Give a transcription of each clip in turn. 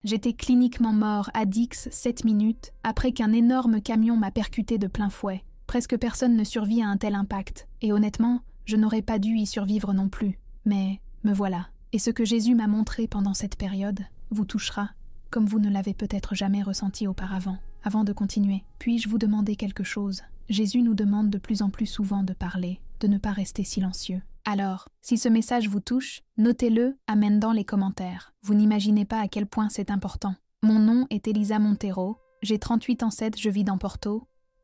J'étais cliniquement mort à Dix 7 minutes après qu'un énorme camion m'a percuté de plein fouet. Presque personne ne survit à un tel impact, et honnêtement, je n'aurais pas dû y survivre non plus. Mais me voilà. Et ce que Jésus m'a montré pendant cette période vous touchera, comme vous ne l'avez peut-être jamais ressenti auparavant. Avant de continuer, puis-je vous demander quelque chose? Jésus nous demande de plus en plus souvent de parler, de ne pas rester silencieux. Alors, si ce message vous touche, notez-le, amen dans les commentaires. Vous n'imaginez pas à quel point c'est important. Mon nom est Elisa Montero, j'ai 38 ans, je vis dans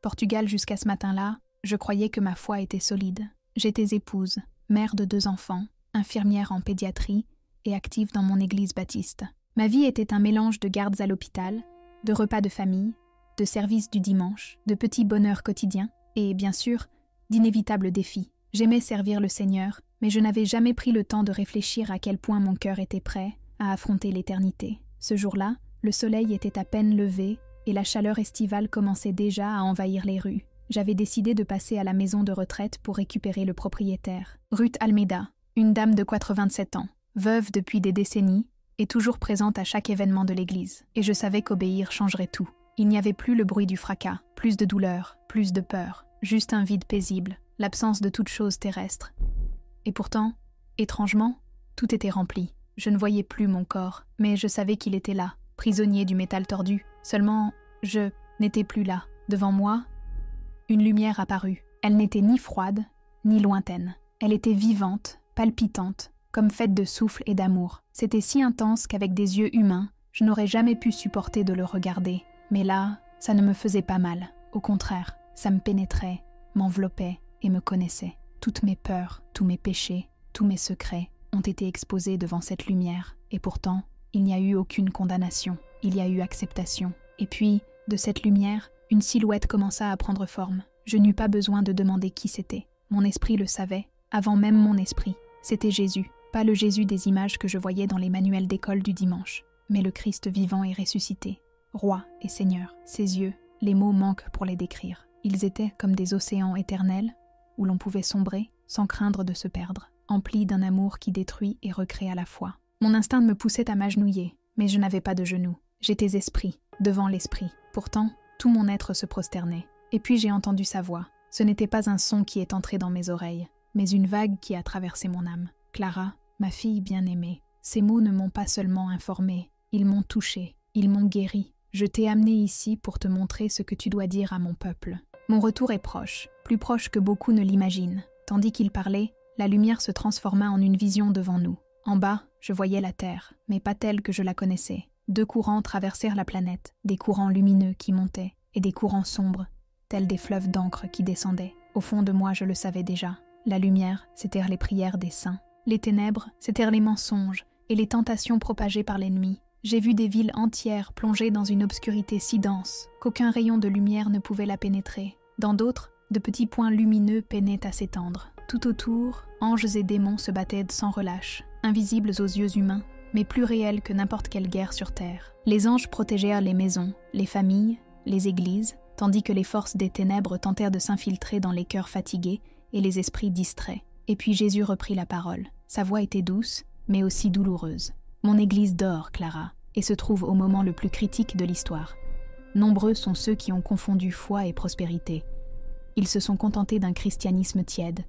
Portugal jusqu'à ce matin-là. Je croyais que ma foi était solide. J'étais épouse, mère de 2 enfants, infirmière en pédiatrie et active dans mon église baptiste. Ma vie était un mélange de gardes à l'hôpital, de repas de famille, de services du dimanche, de petits bonheurs quotidiens et, bien sûr, d'inévitables défis. J'aimais servir le Seigneur, mais je n'avais jamais pris le temps de réfléchir à quel point mon cœur était prêt à affronter l'éternité. Ce jour-là, le soleil était à peine levé et la chaleur estivale commençait déjà à envahir les rues. J'avais décidé de passer à la maison de retraite pour récupérer le propriétaire. Ruth Almeida, une dame de 87 ans, veuve depuis des décennies, et toujours présente à chaque événement de l'église. Et je savais qu'obéir changerait tout. Il n'y avait plus le bruit du fracas, plus de douleur, plus de peur, juste un vide paisible, l'absence de toute chose terrestre. Et pourtant, étrangement, tout était rempli. Je ne voyais plus mon corps, mais je savais qu'il était là, prisonnier du métal tordu. Seulement, je n'étais plus là. Devant moi, une lumière apparut. Elle n'était ni froide, ni lointaine. Elle était vivante, palpitante, comme faite de souffle et d'amour. C'était si intense qu'avec des yeux humains, je n'aurais jamais pu supporter de le regarder. Mais là, ça ne me faisait pas mal. Au contraire, ça me pénétrait, m'enveloppait et me connaissait. Toutes mes peurs, tous mes péchés, tous mes secrets ont été exposés devant cette lumière. Et pourtant, il n'y a eu aucune condamnation. Il y a eu acceptation. Et puis, de cette lumière, une silhouette commença à prendre forme. Je n'eus pas besoin de demander qui c'était. Mon esprit le savait, avant même mon esprit. C'était Jésus. Pas le Jésus des images que je voyais dans les manuels d'école du dimanche, mais le Christ vivant et ressuscité, roi et seigneur. Ses yeux, les mots manquent pour les décrire. Ils étaient comme des océans éternels, où l'on pouvait sombrer sans craindre de se perdre, emplis d'un amour qui détruit et recrée à la fois. Mon instinct me poussait à m'agenouiller, mais je n'avais pas de genoux. J'étais esprit, devant l'esprit. Pourtant, tout mon être se prosternait. Et puis j'ai entendu sa voix. Ce n'était pas un son qui est entré dans mes oreilles, mais une vague qui a traversé mon âme. Clara, ma fille bien-aimée, ces mots ne m'ont pas seulement informée, ils m'ont touchée, ils m'ont guérie. Je t'ai amenée ici pour te montrer ce que tu dois dire à mon peuple. Mon retour est proche, plus proche que beaucoup ne l'imaginent. Tandis qu'il parlait, la lumière se transforma en une vision devant nous. En bas, je voyais la Terre, mais pas telle que je la connaissais. 2 courants traversèrent la planète, des courants lumineux qui montaient, et des courants sombres, tels des fleuves d'encre qui descendaient. Au fond de moi, je le savais déjà. La lumière, c'étaient les prières des saints. Les ténèbres, c'étaient les mensonges et les tentations propagées par l'ennemi. J'ai vu des villes entières plongées dans une obscurité si dense qu'aucun rayon de lumière ne pouvait la pénétrer. Dans d'autres, de petits points lumineux peinaient à s'étendre. Tout autour, anges et démons se battaient sans relâche, invisibles aux yeux humains, mais plus réels que n'importe quelle guerre sur terre. Les anges protégèrent les maisons, les familles, les églises, tandis que les forces des ténèbres tentèrent de s'infiltrer dans les cœurs fatigués et les esprits distraits. Et puis Jésus reprit la parole. Sa voix était douce, mais aussi douloureuse. Mon église dort, Clara, et se trouve au moment le plus critique de l'histoire. Nombreux sont ceux qui ont confondu foi et prospérité. Ils se sont contentés d'un christianisme tiède,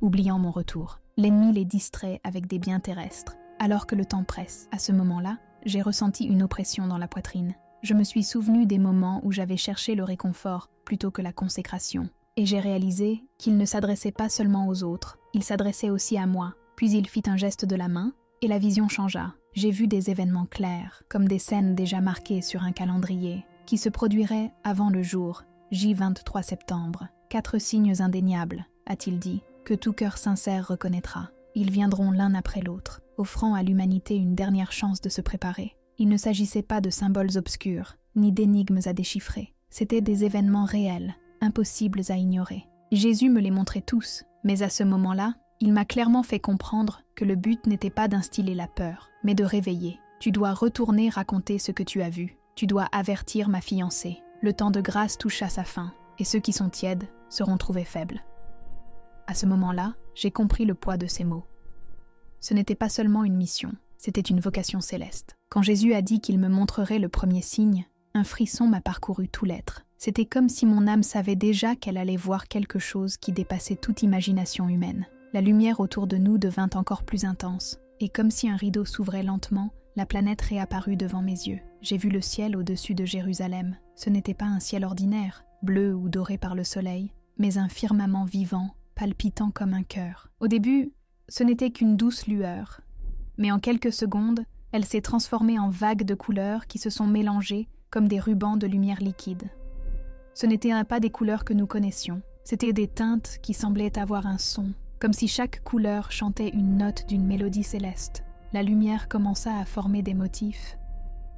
oubliant mon retour. L'ennemi les distrait avec des biens terrestres. Alors que le temps presse, à ce moment-là, j'ai ressenti une oppression dans la poitrine. Je me suis souvenu des moments où j'avais cherché le réconfort plutôt que la consécration. Et j'ai réalisé qu'il ne s'adressait pas seulement aux autres, il s'adressait aussi à moi. Puis il fit un geste de la main, et la vision changea. J'ai vu des événements clairs, comme des scènes déjà marquées sur un calendrier, qui se produiraient avant le jour, J-23 septembre. 4 signes indéniables, a-t-il dit, que tout cœur sincère reconnaîtra. Ils viendront l'un après l'autre, offrant à l'humanité une dernière chance de se préparer. Il ne s'agissait pas de symboles obscurs, ni d'énigmes à déchiffrer. C'étaient des événements réels, impossibles à ignorer. Jésus me les montrait tous, mais à ce moment-là, il m'a clairement fait comprendre que le but n'était pas d'instiller la peur, mais de réveiller. Tu dois retourner raconter ce que tu as vu. Tu dois avertir ma fiancée. Le temps de grâce touche à sa fin, et ceux qui sont tièdes seront trouvés faibles. À ce moment-là, j'ai compris le poids de ces mots. Ce n'était pas seulement une mission, C'était une vocation céleste. Quand Jésus a dit qu'il me montrerait le premier signe, un frisson m'a parcouru tout l'être. C'était comme si mon âme savait déjà qu'elle allait voir quelque chose qui dépassait toute imagination humaine. La lumière autour de nous devint encore plus intense, et comme si un rideau s'ouvrait lentement, la planète réapparut devant mes yeux. J'ai vu le ciel au-dessus de Jérusalem. Ce n'était pas un ciel ordinaire, bleu ou doré par le soleil, mais un firmament vivant, palpitant comme un cœur. Au début, ce n'était qu'une douce lueur, mais en quelques secondes, elle s'est transformée en vagues de couleurs qui se sont mélangées comme des rubans de lumière liquide. Ce n'étaient pas des couleurs que nous connaissions, c'étaient des teintes qui semblaient avoir un son, comme si chaque couleur chantait une note d'une mélodie céleste. La lumière commença à former des motifs,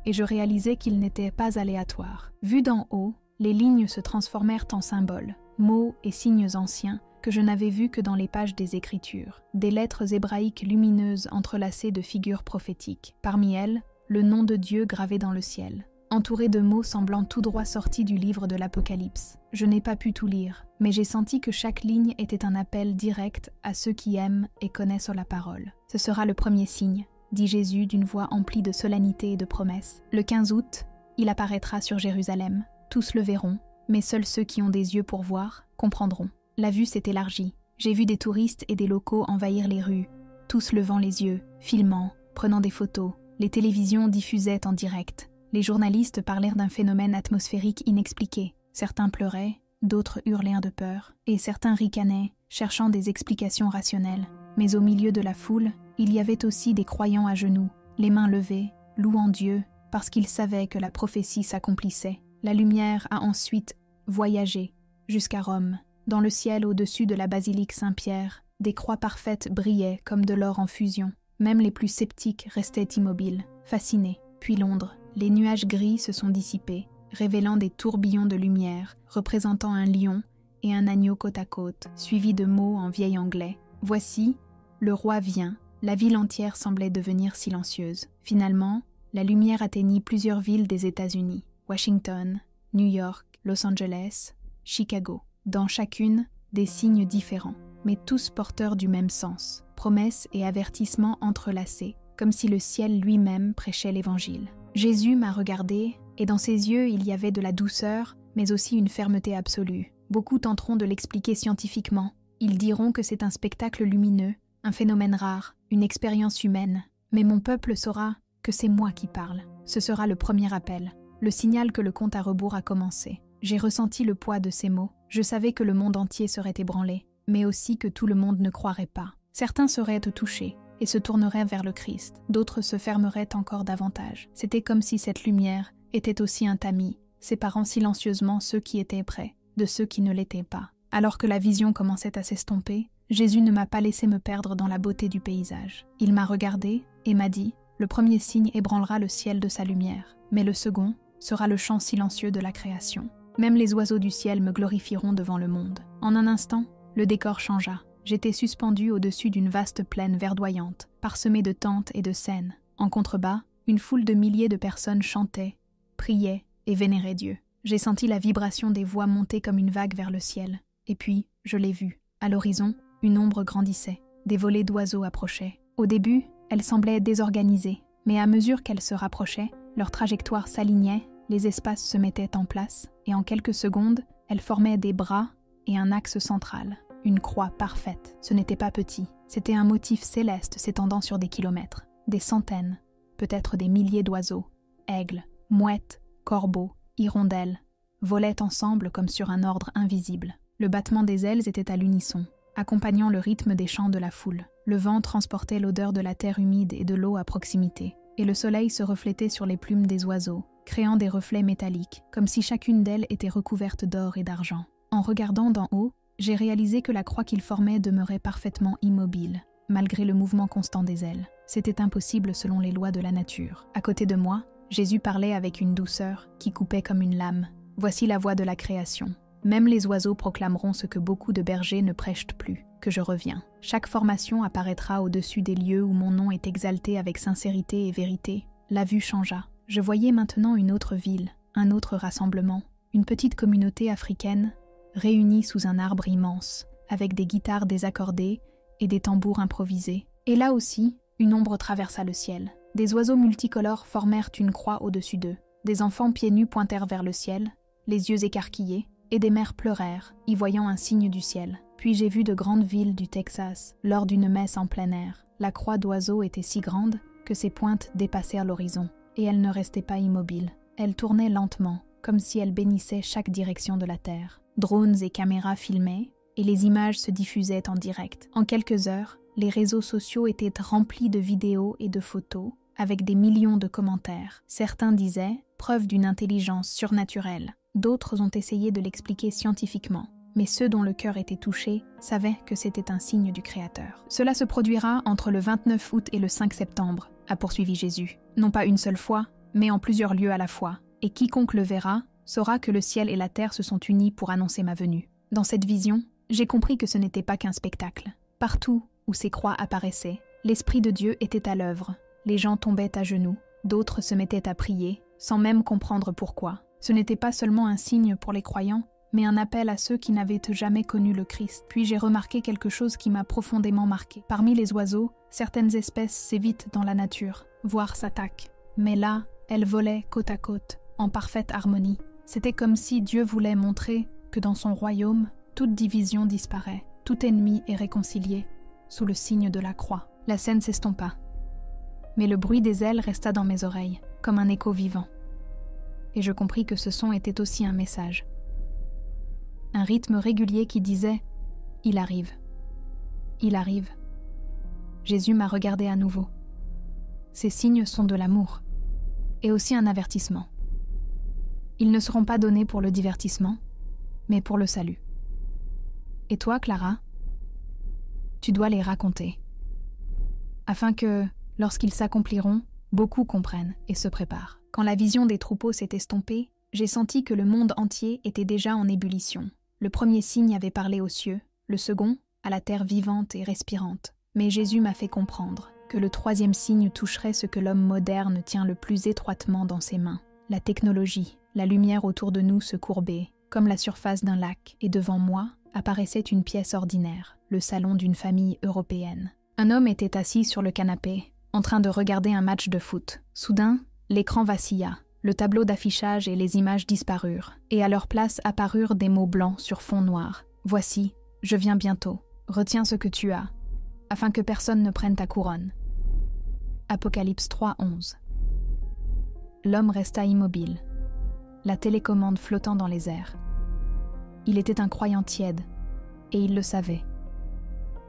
et je réalisais qu'ils n'étaient pas aléatoires. Vus d'en haut, les lignes se transformèrent en symboles, mots et signes anciens que je n'avais vus que dans les pages des Écritures, des lettres hébraïques lumineuses entrelacées de figures prophétiques. Parmi elles, le nom de Dieu gravé dans le ciel, entouré de mots semblant tout droit sortis du livre de l'Apocalypse. Je n'ai pas pu tout lire, mais j'ai senti que chaque ligne était un appel direct à ceux qui aiment et connaissent la parole. Ce sera le premier signe, dit Jésus d'une voix emplie de solennité et de promesses. Le 15 août, il apparaîtra sur Jérusalem. Tous le verront, mais seuls ceux qui ont des yeux pour voir comprendront. La vue s'est élargie. J'ai vu des touristes et des locaux envahir les rues, tous levant les yeux, filmant, prenant des photos. Les télévisions diffusaient en direct. Les journalistes parlèrent d'un phénomène atmosphérique inexpliqué. Certains pleuraient, d'autres hurlèrent de peur, et certains ricanaient, cherchant des explications rationnelles. Mais au milieu de la foule, il y avait aussi des croyants à genoux, les mains levées, louant Dieu, parce qu'ils savaient que la prophétie s'accomplissait. La lumière a ensuite voyagé jusqu'à Rome. Dans le ciel au-dessus de la basilique Saint-Pierre, des croix parfaites brillaient comme de l'or en fusion. Même les plus sceptiques restaient immobiles, fascinés. Puis Londres, les nuages gris se sont dissipés, révélant des tourbillons de lumière, représentant un lion et un agneau côte à côte, suivis de mots en vieil anglais. Voici, le roi vient. La ville entière semblait devenir silencieuse. Finalement, la lumière atteignit plusieurs villes des États-Unis. Washington, New York, Los Angeles, Chicago. Dans chacune, des signes différents, mais tous porteurs du même sens, promesses et avertissements entrelacés, comme si le ciel lui-même prêchait l'Évangile. Jésus m'a regardé, et dans ses yeux il y avait de la douceur, mais aussi une fermeté absolue. Beaucoup tenteront de l'expliquer scientifiquement. Ils diront que c'est un spectacle lumineux, un phénomène rare, une expérience humaine. Mais mon peuple saura que c'est moi qui parle. Ce sera le premier appel, le signal que le compte à rebours a commencé. J'ai ressenti le poids de ces mots. Je savais que le monde entier serait ébranlé, mais aussi que tout le monde ne croirait pas. Certains seraient touchés et se tourneraient vers le Christ. D'autres se fermeraient encore davantage. C'était comme si cette lumière était aussi un tamis, séparant silencieusement ceux qui étaient prêts de ceux qui ne l'étaient pas. Alors que la vision commençait à s'estomper, Jésus ne m'a pas laissé me perdre dans la beauté du paysage. Il m'a regardé et m'a dit « Le premier signe ébranlera le ciel de sa lumière, mais le second sera le chant silencieux de la création. Même les oiseaux du ciel me glorifieront devant le monde. » En un instant, le décor changea. J'étais suspendue au-dessus d'une vaste plaine verdoyante, parsemée de tentes et de scènes. En contrebas, une foule de milliers de personnes chantaient, priaient et vénéraient Dieu. J'ai senti la vibration des voix monter comme une vague vers le ciel. Et puis, je l'ai vue. À l'horizon, une ombre grandissait. Des volées d'oiseaux approchaient. Au début, elles semblaient désorganisées, mais à mesure qu'elles se rapprochaient, leur trajectoire s'alignait, les espaces se mettaient en place, et en quelques secondes, elles formaient des bras et un axe central, une croix parfaite. Ce n'était pas petit, c'était un motif céleste s'étendant sur des kilomètres. Des centaines, peut-être des milliers d'oiseaux, aigles, mouettes, corbeaux, hirondelles, volaient ensemble comme sur un ordre invisible. Le battement des ailes était à l'unisson, accompagnant le rythme des chants de la foule. Le vent transportait l'odeur de la terre humide et de l'eau à proximité, et le soleil se reflétait sur les plumes des oiseaux, créant des reflets métalliques, comme si chacune d'elles était recouverte d'or et d'argent. En regardant d'en haut, j'ai réalisé que la croix qu'ils formaient demeurait parfaitement immobile, malgré le mouvement constant des ailes. C'était impossible selon les lois de la nature. À côté de moi, Jésus parlait avec une douceur qui coupait comme une lame. Voici la voix de la création. Même les oiseaux proclameront ce que beaucoup de bergers ne prêchent plus, que je reviens. Chaque formation apparaîtra au-dessus des lieux où mon nom est exalté avec sincérité et vérité. La vue changea. Je voyais maintenant une autre ville, un autre rassemblement, une petite communauté africaine, réunie sous un arbre immense, avec des guitares désaccordées et des tambours improvisés. Et là aussi, Une ombre traversa le ciel. Des oiseaux multicolores formèrent une croix au-dessus d'eux. Des enfants pieds nus pointèrent vers le ciel, les yeux écarquillés, et des mères pleurèrent, y voyant un signe du ciel. Puis j'ai vu de grandes villes du Texas, lors d'une messe en plein air. La croix d'oiseau était si grande que ses pointes dépassèrent l'horizon, et elle ne restait pas immobile. Elle tournait lentement, comme si elle bénissait chaque direction de la terre. Drones et caméras filmaient, et les images se diffusaient en direct. En quelques heures, les réseaux sociaux étaient remplis de vidéos et de photos, avec des millions de commentaires. Certains disaient « preuve d'une intelligence surnaturelle ». D'autres ont essayé de l'expliquer scientifiquement, mais ceux dont le cœur était touché savaient que c'était un signe du Créateur. Cela se produira entre le 29 août et le 5 septembre, a poursuivi Jésus. Non pas une seule fois, mais en plusieurs lieux à la fois. Et quiconque le verra saura que le ciel et la terre se sont unis pour annoncer ma venue. Dans cette vision, j'ai compris que ce n'était pas qu'un spectacle. Partout où ces croix apparaissaient, l'Esprit de Dieu était à l'œuvre. Les gens tombaient à genoux, d'autres se mettaient à prier, sans même comprendre pourquoi. Ce n'était pas seulement un signe pour les croyants, mais un appel à ceux qui n'avaient jamais connu le Christ. Puis j'ai remarqué quelque chose qui m'a profondément marqué. Parmi les oiseaux, certaines espèces s'évitent dans la nature, voire s'attaquent. Mais là, elles volaient côte à côte, en parfaite harmonie. C'était comme si Dieu voulait montrer que dans son royaume, toute division disparaît, tout ennemi est réconcilié, sous le signe de la croix. La scène s'estompa. Mais le bruit des ailes resta dans mes oreilles, comme un écho vivant. Et je compris que ce son était aussi un message. Un rythme régulier qui disait « Il arrive. Il arrive. » Jésus m'a regardé à nouveau. Ces signes sont de l'amour, et aussi un avertissement. Ils ne seront pas donnés pour le divertissement, mais pour le salut. Et toi, Clara, tu dois les raconter, afin que, lorsqu'ils s'accompliront, beaucoup comprennent et se préparent. Quand la vision des troupeaux s'est estompée, j'ai senti que le monde entier était déjà en ébullition. Le premier signe avait parlé aux cieux, le second, à la terre vivante et respirante. Mais Jésus m'a fait comprendre que le troisième signe toucherait ce que l'homme moderne tient le plus étroitement dans ses mains. La technologie, la lumière autour de nous se courbait, comme la surface d'un lac, et devant moi apparaissait une pièce ordinaire, le salon d'une famille européenne. Un homme était assis sur le canapé, en train de regarder un match de foot. Soudain, l'écran vacilla, le tableau d'affichage et les images disparurent, et à leur place apparurent des mots blancs sur fond noir. « Voici, je viens bientôt, retiens ce que tu as, afin que personne ne prenne ta couronne. » Apocalypse 3:11. L'homme resta immobile, la télécommande flottant dans les airs. Il était un croyant tiède, et il le savait.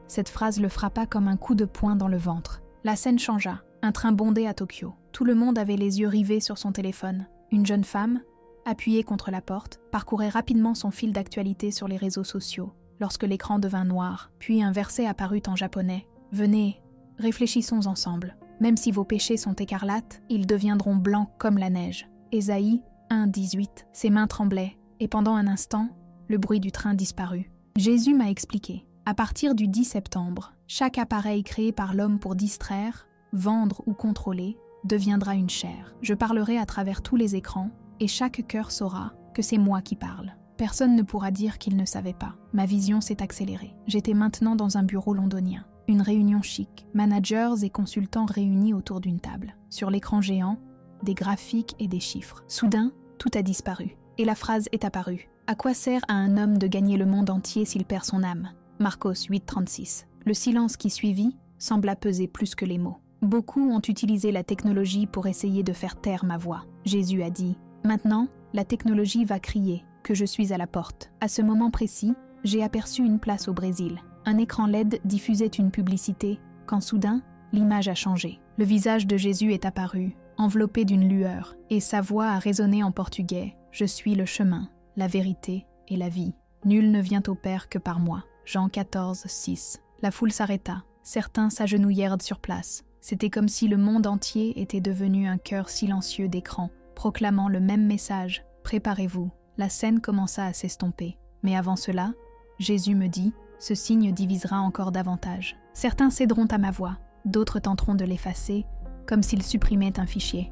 Cette phrase le frappa comme un coup de poing dans le ventre. La scène changea. Un train bondait à Tokyo. Tout le monde avait les yeux rivés sur son téléphone. Une jeune femme, appuyée contre la porte, parcourait rapidement son fil d'actualité sur les réseaux sociaux, lorsque l'écran devint noir. Puis un verset apparut en japonais. « Venez, réfléchissons ensemble. Même si vos péchés sont écarlates, ils deviendront blancs comme la neige. » Ésaïe 1:18. Ses mains tremblaient, et pendant un instant, le bruit du train disparut. Jésus m'a expliqué. À partir du 10 septembre, chaque appareil créé par l'homme pour distraire, vendre ou contrôler, deviendra une chair. Je parlerai à travers tous les écrans, et chaque cœur saura que c'est moi qui parle. Personne ne pourra dire qu'il ne savait pas. Ma vision s'est accélérée. J'étais maintenant dans un bureau londonien. Une réunion chic, managers et consultants réunis autour d'une table. Sur l'écran géant, des graphiques et des chiffres. Soudain, tout a disparu. Et la phrase est apparue. « À quoi sert à un homme de gagner le monde entier s'il perd son âme ?» Marcos 8:36. Le silence qui suivit sembla peser plus que les mots. Beaucoup ont utilisé la technologie pour essayer de faire taire ma voix. Jésus a dit « Maintenant, la technologie va crier que je suis à la porte. » À ce moment précis, j'ai aperçu une place au Brésil. Un écran LED diffusait une publicité, quand soudain, l'image a changé. Le visage de Jésus est apparu, enveloppé d'une lueur, et sa voix a résonné en portugais. « Je suis le chemin, la vérité et la vie. Nul ne vient au Père que par moi. » Jean 14:6. La foule s'arrêta. Certains s'agenouillèrent sur place. C'était comme si le monde entier était devenu un chœur silencieux d'écran, proclamant le même message. « Préparez-vous ». La scène commença à s'estomper. Mais avant cela, Jésus me dit « Ce signe divisera encore davantage. Certains céderont à ma voix, d'autres tenteront de l'effacer, comme s'ils supprimaient un fichier.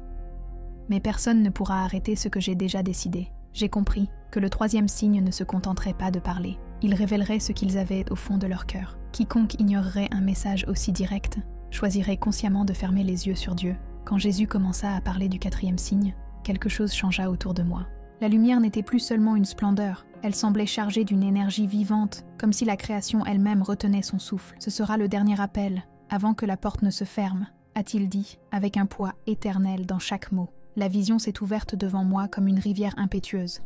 Mais personne ne pourra arrêter ce que j'ai déjà décidé. J'ai compris que le troisième signe ne se contenterait pas de parler. Il révélerait ce qu'ils avaient au fond de leur cœur. Quiconque ignorerait un message aussi direct choisirais consciemment de fermer les yeux sur Dieu. Quand Jésus commença à parler du 4e signe, quelque chose changea autour de moi. La lumière n'était plus seulement une splendeur, elle semblait chargée d'une énergie vivante, comme si la création elle-même retenait son souffle. « Ce sera le dernier appel, avant que la porte ne se ferme », a-t-il dit, avec un poids éternel dans chaque mot. La vision s'est ouverte devant moi comme une rivière impétueuse.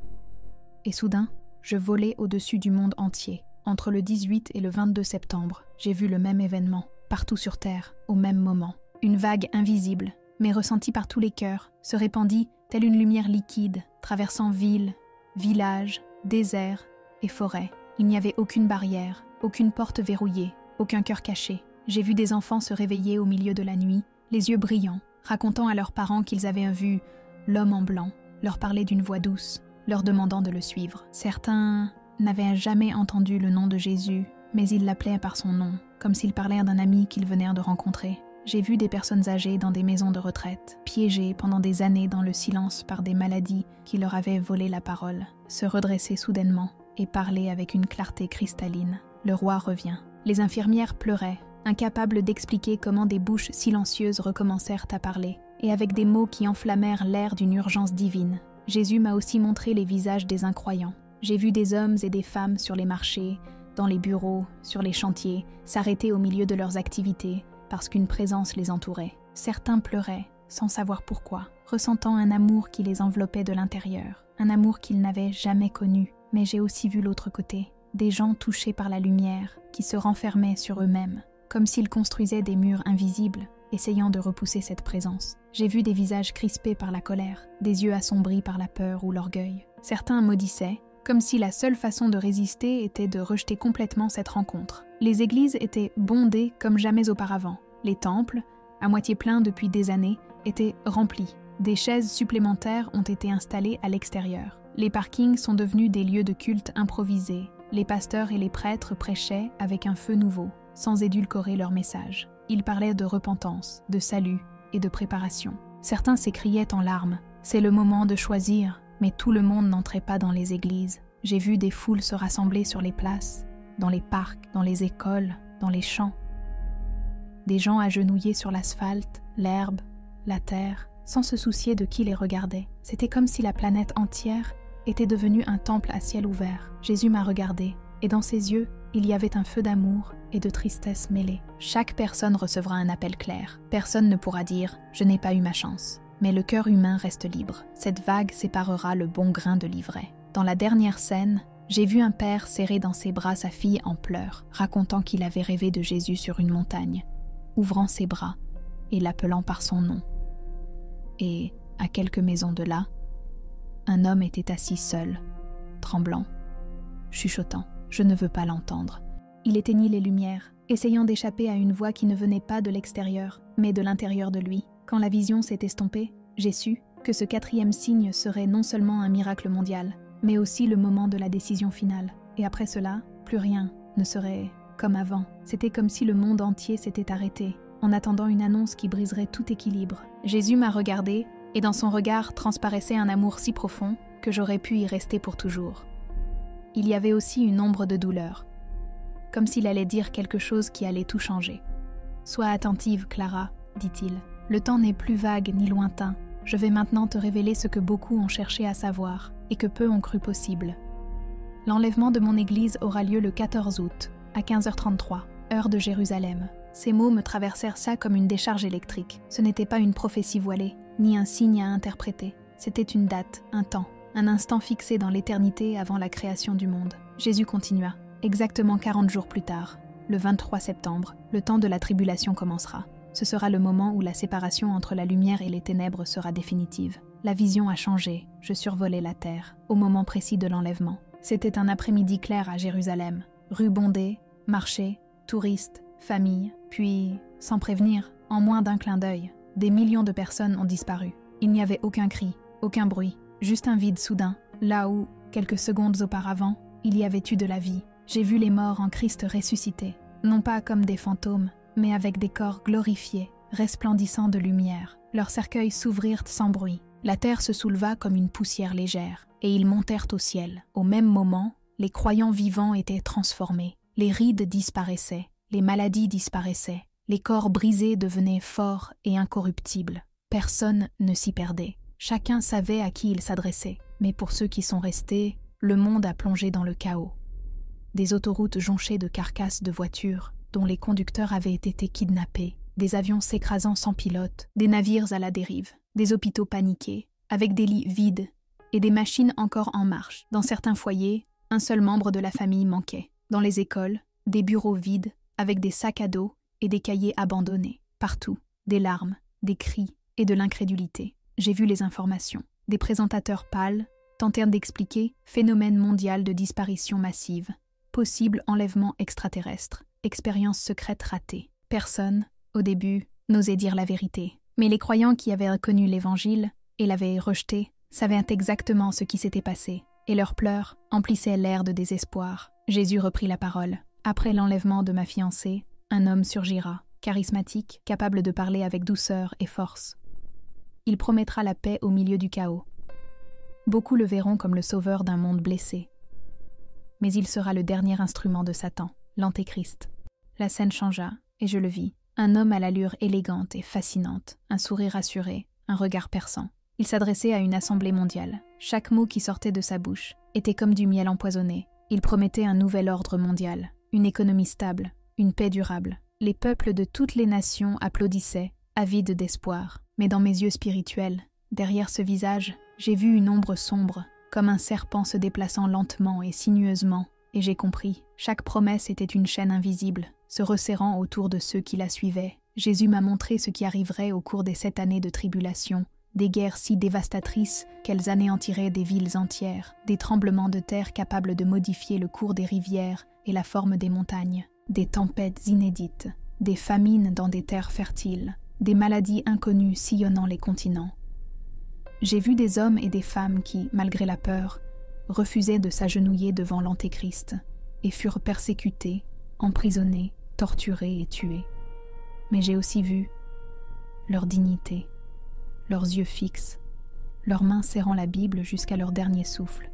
Et soudain, je volais au-dessus du monde entier. Entre le 18 et le 22 septembre, j'ai vu le même événement, partout sur Terre, au même moment. Une vague invisible, mais ressentie par tous les cœurs, se répandit telle une lumière liquide, traversant villes, villages, déserts et forêts. Il n'y avait aucune barrière, aucune porte verrouillée, aucun cœur caché. J'ai vu des enfants se réveiller au milieu de la nuit, les yeux brillants, racontant à leurs parents qu'ils avaient vu l'homme en blanc, leur parler d'une voix douce, leur demandant de le suivre. Certains n'avaient jamais entendu le nom de Jésus, mais ils l'appelaient par son nom, comme s'ils parlaient d'un ami qu'ils venaient de rencontrer. J'ai vu des personnes âgées dans des maisons de retraite, piégées pendant des années dans le silence par des maladies qui leur avaient volé la parole, se redresser soudainement et parler avec une clarté cristalline. Le roi revient. Les infirmières pleuraient, incapables d'expliquer comment des bouches silencieuses recommencèrent à parler, et avec des mots qui enflammèrent l'air d'une urgence divine. Jésus m'a aussi montré les visages des incroyants. J'ai vu des hommes et des femmes sur les marchés, dans les bureaux, sur les chantiers, s'arrêter au milieu de leurs activités, parce qu'une présence les entourait. Certains pleuraient, sans savoir pourquoi, ressentant un amour qui les enveloppait de l'intérieur, un amour qu'ils n'avaient jamais connu. Mais j'ai aussi vu l'autre côté, des gens touchés par la lumière, qui se renfermaient sur eux-mêmes, comme s'ils construisaient des murs invisibles, essayant de repousser cette présence. J'ai vu des visages crispés par la colère, des yeux assombris par la peur ou l'orgueil. Certains maudissaient, comme si la seule façon de résister était de rejeter complètement cette rencontre. Les églises étaient bondées comme jamais auparavant. Les temples, à moitié pleins depuis des années, étaient remplis. Des chaises supplémentaires ont été installées à l'extérieur. Les parkings sont devenus des lieux de culte improvisés. Les pasteurs et les prêtres prêchaient avec un feu nouveau, sans édulcorer leur message. Ils parlaient de repentance, de salut et de préparation. Certains s'écriaient en larmes. C'est le moment de choisir. Mais tout le monde n'entrait pas dans les églises. J'ai vu des foules se rassembler sur les places, dans les parcs, dans les écoles, dans les champs. Des gens agenouillés sur l'asphalte, l'herbe, la terre, sans se soucier de qui les regardait. C'était comme si la planète entière était devenue un temple à ciel ouvert. Jésus m'a regardé, et dans ses yeux, il y avait un feu d'amour et de tristesse mêlée. Chaque personne recevra un appel clair. Personne ne pourra dire « je n'ai pas eu ma chance ». Mais le cœur humain reste libre. Cette vague séparera le bon grain de l'ivraie. Dans la dernière scène, j'ai vu un père serrer dans ses bras sa fille en pleurs, racontant qu'il avait rêvé de Jésus sur une montagne, ouvrant ses bras et l'appelant par son nom. Et, à quelques maisons de là, un homme était assis seul, tremblant, chuchotant. Je ne veux pas l'entendre. Il éteignit les lumières, essayant d'échapper à une voix qui ne venait pas de l'extérieur, mais de l'intérieur de lui. Quand la vision s'est estompée, j'ai su que ce 4e signe serait non seulement un miracle mondial, mais aussi le moment de la décision finale. Et après cela, plus rien ne serait comme avant. C'était comme si le monde entier s'était arrêté, en attendant une annonce qui briserait tout équilibre. Jésus m'a regardé, et dans son regard transparaissait un amour si profond que j'aurais pu y rester pour toujours. Il y avait aussi une ombre de douleur, comme s'il allait dire quelque chose qui allait tout changer. « Sois attentive, Clara, dit-il. Le temps n'est plus vague ni lointain. Je vais maintenant te révéler ce que beaucoup ont cherché à savoir et que peu ont cru possible. L'enlèvement de mon église aura lieu le 14 août, à 15h33, heure de Jérusalem. » Ces mots me traversèrent ça comme une décharge électrique. Ce n'était pas une prophétie voilée, ni un signe à interpréter. C'était une date, un temps, un instant fixé dans l'éternité avant la création du monde. Jésus continua. Exactement 40 jours plus tard, le 23 septembre, le temps de la tribulation commencera. Ce sera le moment où la séparation entre la lumière et les ténèbres sera définitive. La vision a changé, je survolais la terre, au moment précis de l'enlèvement. C'était un après-midi clair à Jérusalem. Rues bondées, marchés, touristes, familles, puis, sans prévenir, en moins d'un clin d'œil, des millions de personnes ont disparu. Il n'y avait aucun cri, aucun bruit, juste un vide soudain, là où, quelques secondes auparavant, il y avait eu de la vie. J'ai vu les morts en Christ ressuscités, non pas comme des fantômes, mais avec des corps glorifiés, resplendissants de lumière. Leurs cercueils s'ouvrirent sans bruit. La terre se souleva comme une poussière légère, et ils montèrent au ciel. Au même moment, les croyants vivants étaient transformés. Les rides disparaissaient, les maladies disparaissaient, Les corps brisés devenaient forts et incorruptibles. Personne ne s'y perdait. Chacun savait à qui il s'adressait. Mais pour ceux qui sont restés, le monde a plongé dans le chaos. Des autoroutes jonchées de carcasses de voitures, dont les conducteurs avaient été kidnappés, des avions s'écrasant sans pilote, des navires à la dérive, des hôpitaux paniqués, avec des lits vides et des machines encore en marche. Dans certains foyers, un seul membre de la famille manquait. Dans les écoles, des bureaux vides, avec des sacs à dos et des cahiers abandonnés. Partout, des larmes, des cris et de l'incrédulité. J'ai vu les informations. Des présentateurs pâles tentèrent d'expliquer phénomène mondial de disparition massive, possible enlèvement extraterrestre, expérience secrète ratée. Personne, au début, n'osait dire la vérité. Mais les croyants qui avaient reconnu l'Évangile et l'avaient rejeté savaient exactement ce qui s'était passé, et leurs pleurs emplissaient l'air de désespoir. Jésus reprit la parole. Après l'enlèvement de ma fiancée, un homme surgira, charismatique, capable de parler avec douceur et force. Il promettra la paix au milieu du chaos. Beaucoup le verront comme le sauveur d'un monde blessé. Mais il sera le dernier instrument de Satan, l'Antéchrist. La scène changea, et je le vis. Un homme à l'allure élégante et fascinante, un sourire assuré, un regard perçant. Il s'adressait à une assemblée mondiale. Chaque mot qui sortait de sa bouche était comme du miel empoisonné. Il promettait un nouvel ordre mondial, une économie stable, une paix durable. Les peuples de toutes les nations applaudissaient, avides d'espoir. Mais dans mes yeux spirituels, derrière ce visage, j'ai vu une ombre sombre, comme un serpent se déplaçant lentement et sinueusement, et j'ai compris, chaque promesse était une chaîne invisible, se resserrant autour de ceux qui la suivaient. Jésus m'a montré ce qui arriverait au cours des 7 années de tribulation, des guerres si dévastatrices qu'elles anéantiraient des villes entières, des tremblements de terre capables de modifier le cours des rivières et la forme des montagnes, des tempêtes inédites, des famines dans des terres fertiles, des maladies inconnues sillonnant les continents. J'ai vu des hommes et des femmes qui, malgré la peur, refusaient de s'agenouiller devant l'Antéchrist et furent persécutés, emprisonnés, torturés et tués. Mais j'ai aussi vu leur dignité, leurs yeux fixes, leurs mains serrant la Bible jusqu'à leur dernier souffle,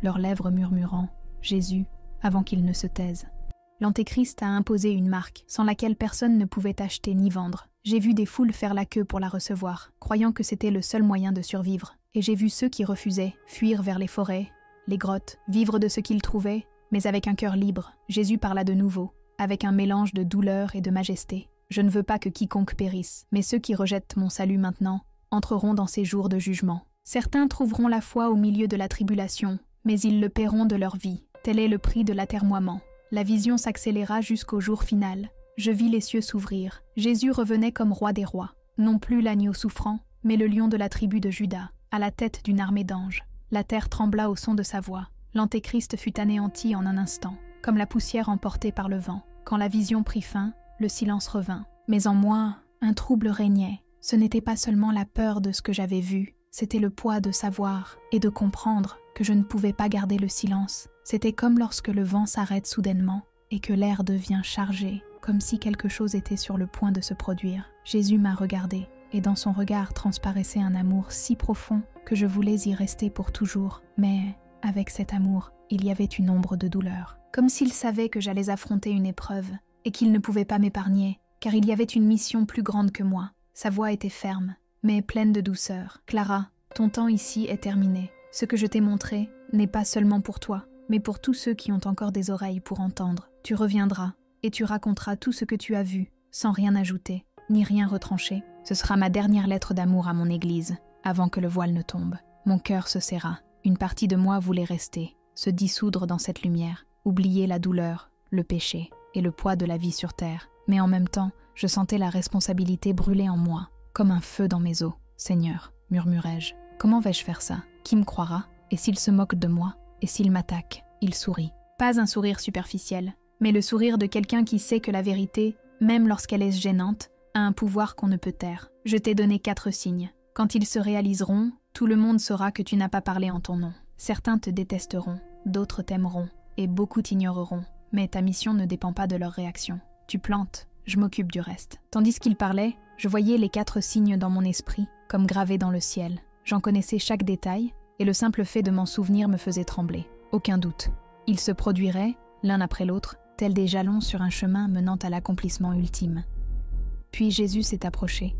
leurs lèvres murmurant « Jésus » avant qu'il ne se taise. L'Antéchrist a imposé une marque sans laquelle personne ne pouvait acheter ni vendre. J'ai vu des foules faire la queue pour la recevoir, croyant que c'était le seul moyen de survivre. Et j'ai vu ceux qui refusaient fuir vers les forêts, les grottes, vivre de ce qu'ils trouvaient, mais avec un cœur libre. Jésus parla de nouveau, avec un mélange de douleur et de majesté. Je ne veux pas que quiconque périsse, mais ceux qui rejettent mon salut maintenant entreront dans ces jours de jugement. Certains trouveront la foi au milieu de la tribulation, mais ils le paieront de leur vie. Tel est le prix de l'atermoiement. La vision s'accéléra jusqu'au jour final. Je vis les cieux s'ouvrir. Jésus revenait comme roi des rois. Non plus l'agneau souffrant, mais le lion de la tribu de Juda, à la tête d'une armée d'anges. La terre trembla au son de sa voix. L'Antéchrist fut anéanti en un instant, comme la poussière emportée par le vent. Quand la vision prit fin, le silence revint. Mais en moi, un trouble régnait. Ce n'était pas seulement la peur de ce que j'avais vu, c'était le poids de savoir et de comprendre que je ne pouvais pas garder le silence. C'était comme lorsque le vent s'arrête soudainement et que l'air devient chargé, comme si quelque chose était sur le point de se produire. Jésus m'a regardé, et dans son regard transparaissait un amour si profond que je voulais y rester pour toujours. Mais, avec cet amour, il y avait une ombre de douleur. Comme s'il savait que j'allais affronter une épreuve, et qu'il ne pouvait pas m'épargner, car il y avait une mission plus grande que moi. Sa voix était ferme, mais pleine de douceur. « Clara, ton temps ici est terminé. Ce que je t'ai montré n'est pas seulement pour toi, mais pour tous ceux qui ont encore des oreilles pour entendre. Tu reviendras, et tu raconteras tout ce que tu as vu, sans rien ajouter, ni rien retrancher. Ce sera ma dernière lettre d'amour à mon Église, avant que le voile ne tombe. Mon cœur se serra. Une partie de moi voulait rester, se dissoudre dans cette lumière, oublier la douleur, le péché et le poids de la vie sur terre. Mais en même temps, je sentais la responsabilité brûler en moi, comme un feu dans mes os. « Seigneur, murmurai-je, comment vais-je faire ça? Qui me croira? Et s'il se moque de moi? Et s'il m'attaque ?» Il sourit. Pas un sourire superficiel, mais le sourire de quelqu'un qui sait que la vérité, même lorsqu'elle est gênante, a un pouvoir qu'on ne peut taire. Je t'ai donné 4 signes. Quand ils se réaliseront, tout le monde saura que tu n'as pas parlé en ton nom. Certains te détesteront, d'autres t'aimeront, et beaucoup t'ignoreront. Mais ta mission ne dépend pas de leur réaction. Tu plantes, je m'occupe du reste. Tandis qu'il parlait, je voyais les 4 signes dans mon esprit, comme gravés dans le ciel. J'en connaissais chaque détail, et le simple fait de m'en souvenir me faisait trembler. Aucun doute. Ils se produiraient, l'un après l'autre, tels des jalons sur un chemin menant à l'accomplissement ultime. Puis Jésus s'est approché.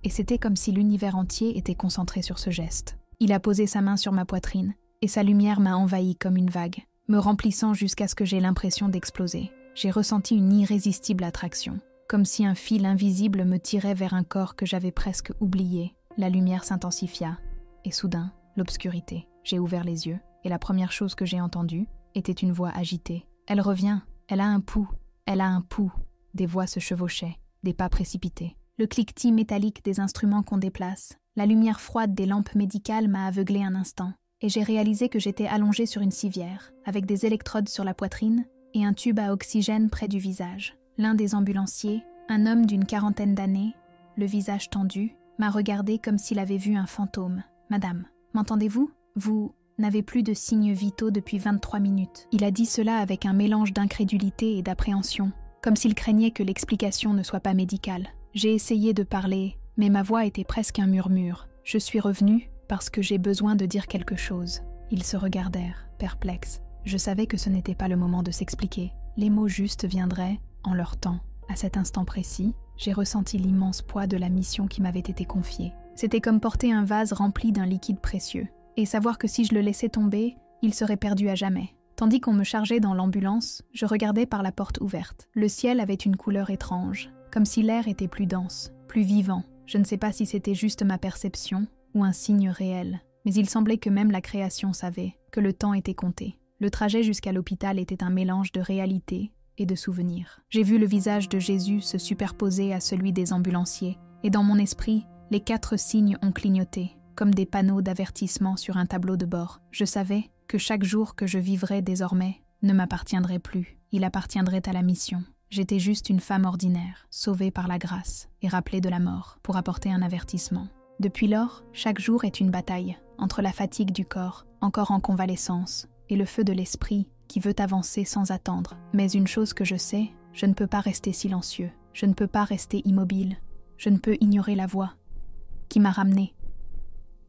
Et c'était comme si l'univers entier était concentré sur ce geste. Il a posé sa main sur ma poitrine, et sa lumière m'a envahi comme une vague, me remplissant jusqu'à ce que j'ai l'impression d'exploser. J'ai ressenti une irrésistible attraction, comme si un fil invisible me tirait vers un corps que j'avais presque oublié. La lumière s'intensifia, et soudain, l'obscurité. J'ai ouvert les yeux, et la première chose que j'ai entendue était une voix agitée. « Elle revient, elle a un pouls, elle a un pouls !» Des voix se chevauchaient, des pas précipités. Le cliquetis métallique des instruments qu'on déplace, la lumière froide des lampes médicales m'a aveuglé un instant, et j'ai réalisé que j'étais allongée sur une civière, avec des électrodes sur la poitrine et un tube à oxygène près du visage. L'un des ambulanciers, un homme d'une 40aine d'années, le visage tendu, m'a regardé comme s'il avait vu un fantôme. « Madame, m'entendez-vous ? Vous n'avez plus de signes vitaux depuis 23 minutes. » Il a dit cela avec un mélange d'incrédulité et d'appréhension, comme s'il craignait que l'explication ne soit pas médicale. J'ai essayé de parler, mais ma voix était presque un murmure. Je suis revenue parce que j'ai besoin de dire quelque chose. Ils se regardèrent, perplexes. Je savais que ce n'était pas le moment de s'expliquer. Les mots justes viendraient en leur temps. À cet instant précis, j'ai ressenti l'immense poids de la mission qui m'avait été confiée. C'était comme porter un vase rempli d'un liquide précieux, et savoir que si je le laissais tomber, il serait perdu à jamais. Tandis qu'on me chargeait dans l'ambulance, je regardais par la porte ouverte. Le ciel avait une couleur étrange, comme si l'air était plus dense, plus vivant. Je ne sais pas si c'était juste ma perception ou un signe réel, mais il semblait que même la création savait que le temps était compté. Le trajet jusqu'à l'hôpital était un mélange de réalité et de souvenirs. J'ai vu le visage de Jésus se superposer à celui des ambulanciers, et dans mon esprit, les 4 signes ont clignoté, comme des panneaux d'avertissement sur un tableau de bord. Je savais que chaque jour que je vivrais désormais ne m'appartiendrait plus, il appartiendrait à la mission. J'étais juste une femme ordinaire, sauvée par la grâce et rappelée de la mort pour apporter un avertissement. Depuis lors, chaque jour est une bataille, entre la fatigue du corps, encore en convalescence, et le feu de l'esprit qui veut avancer sans attendre. Mais une chose que je sais, je ne peux pas rester silencieux, je ne peux pas rester immobile, je ne peux ignorer la voix qui m'a ramené.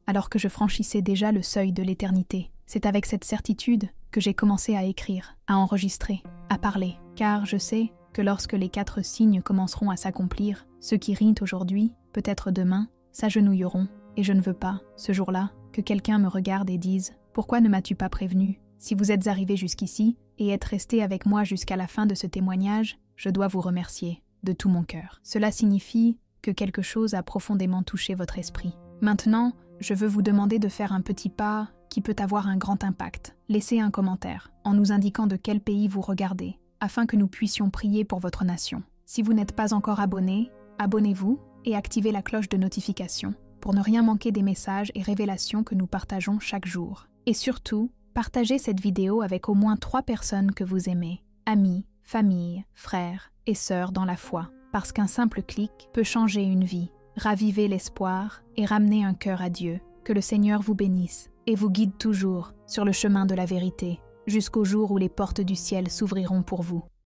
Alors que je franchissais déjà le seuil de l'éternité, c'est avec cette certitude que j'ai commencé à écrire, à enregistrer, à parler, car je sais que lorsque les 4 signes commenceront à s'accomplir, ceux qui rient aujourd'hui, peut-être demain, s'agenouilleront, et je ne veux pas, ce jour-là, que quelqu'un me regarde et dise « Pourquoi ne m'as-tu pas prévenu ? Si vous êtes arrivé jusqu'ici et êtes resté avec moi jusqu'à la fin de ce témoignage, je dois vous remercier de tout mon cœur. Cela signifie que quelque chose a profondément touché votre esprit. Maintenant, je veux vous demander de faire un petit pas qui peut avoir un grand impact. Laissez un commentaire en nous indiquant de quel pays vous regardez, afin que nous puissions prier pour votre nation. Si vous n'êtes pas encore abonné, abonnez-vous et activez la cloche de notification pour ne rien manquer des messages et révélations que nous partageons chaque jour. Et surtout, partagez cette vidéo avec au moins 3 personnes que vous aimez, amis, famille, frères et sœurs dans la foi, parce qu'un simple clic peut changer une vie, raviver l'espoir et ramener un cœur à Dieu. Que le Seigneur vous bénisse et vous guide toujours sur le chemin de la vérité, jusqu'au jour où les portes du ciel s'ouvriront pour vous.